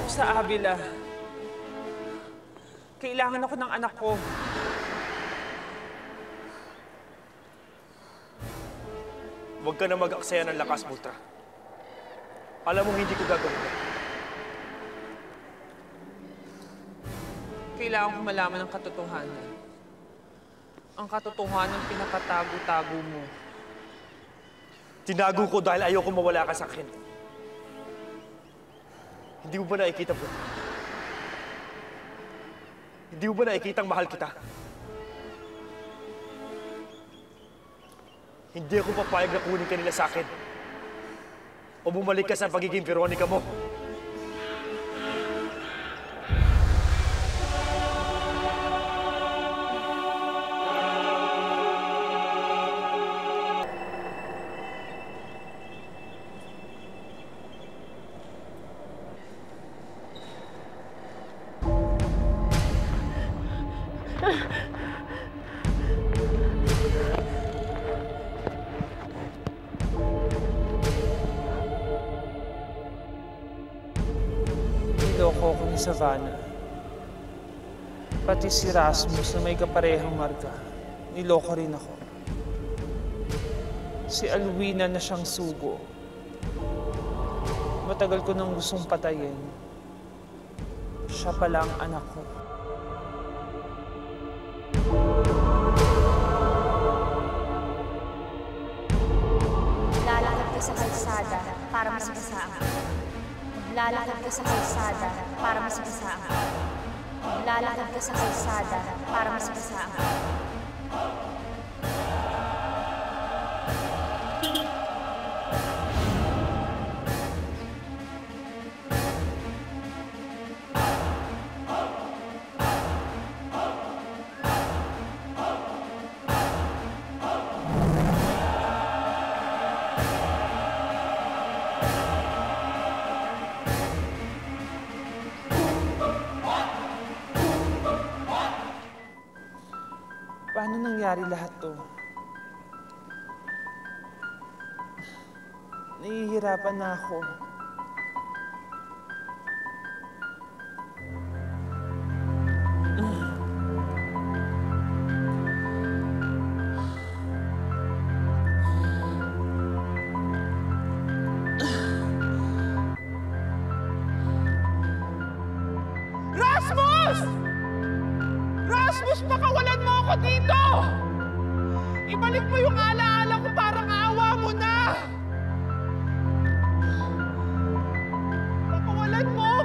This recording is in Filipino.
ako sa Avila. Kailangan ako ng anak ko. Huwag ka na mag-aksaya ng lakas, Mutra. Alam mo, hindi ko gagawin yan. Kailangan ko malaman ang katotohanan. Ang katotohanan pinapatago-tago mo. Tinago ko dahil ayaw ko mawala ka sa akin. Hindi mo ba nakikita po? Hindi mo ba nakikitang mahal kita? Hindi ako papayag na kunin ka nila sa akin. O bumalik ka sa pagiging Veronica mo. Niloko ko ni Savannah. Pati si Rasmus na may kaparehang marka, niloko rin ako. Si Alwina na siyang sugo. Matagal ko nang gustong patayin. Siya pala ang anak ko. Lalakad ka sa kalsada para masigasaan ka. Lalakad ka sa kalsada para masigasaan ka. Lalakad ka sa kalsada para masigasaan ka. Paano nangyari lahat to? Nahihirapan na ako. Rasmus! Rasmus, pakawalan mo ako dito! Ibalik mo yung alaala ko parang